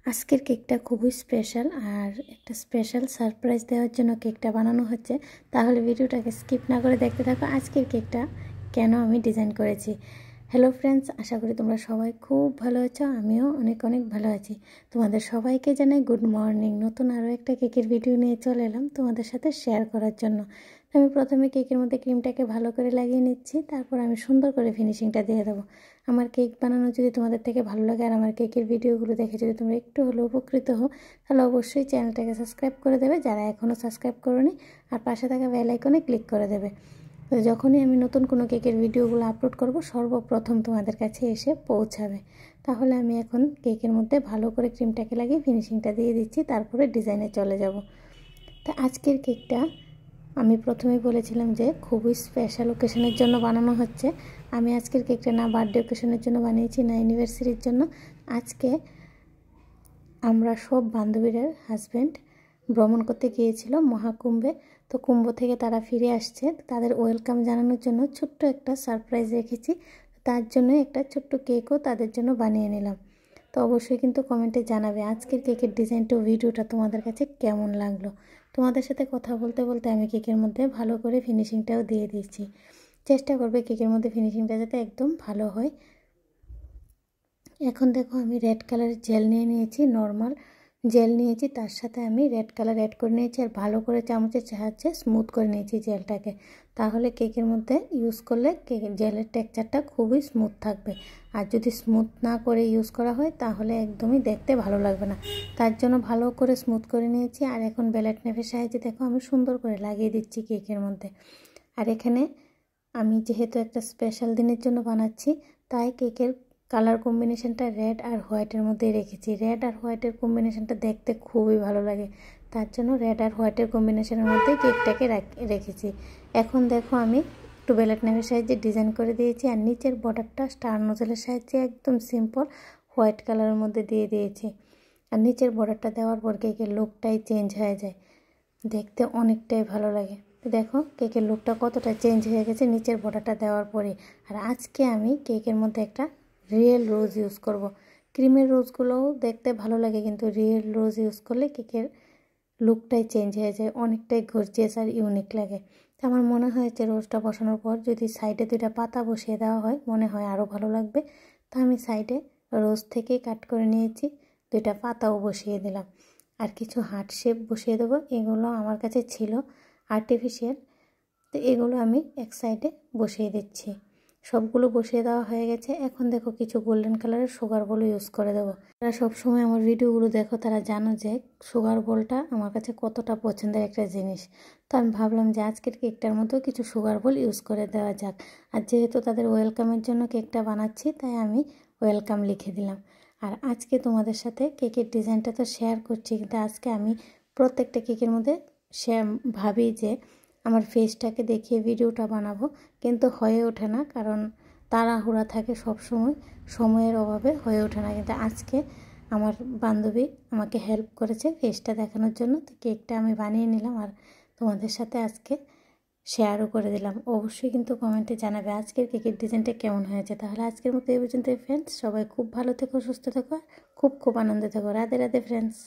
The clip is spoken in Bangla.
আজকের কেকটা খুবই স্পেশাল আর একটা স্পেশাল সারপ্রাইজ দেওয়ার জন্য কেকটা বানানো হচ্ছে। তাহলে ভিডিওটাকে স্কিপ না করে দেখতে থাকো আজকের কেকটা কেন আমি ডিজাইন করেছি। হ্যালো ফ্রেন্ডস, আশা করি তোমরা সবাই খুব ভালো আছো, আমিও অনেক অনেক ভালো আছি। তোমাদের সবাইকে জানাই গুড মর্নিং। নতুন আরও একটা কেকের ভিডিও নিয়ে চলে এলাম তোমাদের সাথে শেয়ার করার জন্য। আমি প্রথমে কেকের মধ্যে ক্রিমটাকে ভালো করে লাগিয়ে নিচ্ছি, তারপর আমি সুন্দর করে ফিনিশিংটা দিয়ে দেবো। আমার কেক বানানো যদি তোমাদের থেকে ভালো লাগে আর আমার কেকের ভিডিওগুলো দেখে যদি তোমরা একটু হলেও উপকৃত হও, তাহলে অবশ্যই চ্যানেলটাকে সাবস্ক্রাইব করে দেবে যারা এখনও সাবস্ক্রাইব করোনি, আর পাশে থাকা বেল আইকনে ক্লিক করে দেবে। তো যখনই আমি নতুন কোনো কেকের ভিডিওগুলো আপলোড করব সর্বপ্রথম তোমাদের কাছে এসে পৌঁছাবে। তাহলে আমি এখন কেকের মধ্যে ভালো করে ক্রিমটাকে লাগিয়ে ফিনিশিংটা দিয়ে দিচ্ছি, তারপরে ডিজাইনে চলে যাব। তা আজকের কেকটা আমি প্রথমেই বলেছিলাম যে খুবই স্পেশাল ওকেশনের জন্য বানানো হচ্ছে। আমি আজকের কেকটা না বার্থডে ওকেশনের জন্য বানিয়েছি না অ্যানিভার্সারির জন্য। আজকে আমরা সব বান্ধবীরা হাজব্যান্ড ভ্রমণ করতে গিয়েছিল মহাকুম্ভে। তো কুম্ভ থেকে তারা ফিরে আসছে, তাদের ওয়েলকাম জানানোর জন্য ছোট্ট একটা সারপ্রাইজ রেখেছি। তার জন্য একটা ছোট্ট কেকও তাদের জন্য বানিয়ে নিলাম। তো অবশ্যই কিন্তু কমেন্টে জানাবে আজকের কেকের ডিজাইনটা ভিডিওটা তোমাদের কাছে কেমন লাগলো। তোমাদের সাথে কথা বলতে বলতে আমি কেকের মধ্যে ভালো করে ফিনিশিংটাও দিয়ে দিয়েছি। চেষ্টা করবে কেকের মধ্যে ফিনিশিংটা যাতে একদম ভালো হয়। এখন দেখো আমি রেড কালারের জেল নিয়ে নিয়েছি, নর্মাল জেল নিয়েছি, তার সাথে আমি রেড কালার অ্যাড করে নিয়েছি আর ভালো করে চামচের সাহায্যে স্মুথ করে নিয়েছি জেলটাকে। তাহলে কেকের মধ্যে ইউজ করলে কেকের জেলের টেক্সচারটা খুবই স্মুথ থাকবে। আর যদি স্মুথ না করে ইউজ করা হয় তাহলে একদমই দেখতে ভালো লাগবে না। তার জন্য ভালো করে স্মুথ করে নিয়েছি। আর এখন বেলেট নাইফের সাহায্যে দেখো আমি সুন্দর করে লাগিয়ে দিচ্ছি কেকের মধ্যে। আর এখানে আমি যেহেতু একটা স্পেশাল দিনের জন্য বানাচ্ছি, তাই কেকের কালার কম্বিনেশনটা রেড আর হোয়াইটের মধ্যেই রেখেছি। রেড আর হোয়াইটের কম্বিনেশনটা দেখতে খুবই ভালো লাগে, তার জন্য রেড আর হোয়াইটের কম্বিনেশনের মধ্যেই কেকটাকে রেখেছি। এখন দেখো আমি একটু বেলেট নাইফের সাহায্যে ডিজাইন করে দিয়েছি আর নিচের বর্ডারটা স্টার নোজেলের সাহায্যে একদম সিম্পল হোয়াইট কালারের মধ্যে দিয়ে দিয়েছি। আর নিচের বর্ডারটা দেওয়ার পর কেকের লুকটাই চেঞ্জ হয়ে যায়, দেখতে অনেকটাই ভালো লাগে। দেখো কেকের লুকটা কতটা চেঞ্জ হয়ে গেছে নিচের বর্ডারটা দেওয়ার পরে। আর আজকে আমি কেকের মধ্যে একটা রিয়েল রোজ ইউজ করব। ক্রিমের রোজগুলোও দেখতে ভালো লাগে, কিন্তু রিয়েল রোজ ইউজ করলে কেকের লুকটাই চেঞ্জ হয়ে যায়, অনেকটাই গর্জিয়াস আর ইউনিক লাগে। তো আমার মনে হয়েছে রোজটা বসানোর পর যদি সাইডে দুইটা পাতা বসিয়ে দেওয়া হয় মনে হয় আরও ভালো লাগবে। তো আমি সাইডে রোজ থেকেই কাট করে নিয়েছি, দুইটা পাতাও বসিয়ে দিলাম আর কিছু হার্ট শেপ বসিয়ে দেবো। এগুলো আমার কাছে ছিল আর্টিফিশিয়াল, তো এগুলো আমি এক সাইডে বসিয়ে দিচ্ছি। সবগুলো বসিয়ে দেওয়া হয়ে গেছে। এখন দেখো কিছু গোল্ডেন কালারের সুগার বল ইউজ করে দেবো। যারা সবসময় আমার ভিডিওগুলো দেখো তারা জানো যে সুগার বলটা আমার কাছে কতটা পছন্দের একটা জিনিস। তো আমি ভাবলাম যে আজকের কেকটার মতো কিছু সুগার বল ইউজ করে দেওয়া যাক। আর যেহেতু তাদের ওয়েলকামের জন্য কেকটা বানাচ্ছি, তাই আমি ওয়েলকাম লিখে দিলাম। আর আজকে তোমাদের সাথে কেকের ডিজাইনটা তো শেয়ার করছি, কিন্তু আজকে আমি প্রত্যেকটা কেকের মধ্যে ভাবি যে আমার ফেসটাকে দেখিয়ে ভিডিওটা বানাবো, কিন্তু হয়ে ওঠে না, কারণ তাড়াহুড়া থাকে সব সময়, সময়ের অভাবে হয়ে ওঠে না। কিন্তু আজকে আমার বান্ধবী আমাকে হেল্প করেছে ফেসটা দেখানোর জন্য, তো কেকটা আমি বানিয়ে নিলাম আর তোমাদের সাথে আজকে শেয়ারও করে দিলাম। অবশ্যই কিন্তু কমেন্টে জানাবে আজকের কেকের ডিজাইনটা কেমন হয়েছে। তাহলে আজকের মতো এই পর্যন্ত ফ্রেন্ডস, সবাই খুব ভালো থেকো, সুস্থ থেকো, খুব খুব আনন্দে থেকো। রাধে রাধে ফ্রেন্ডস।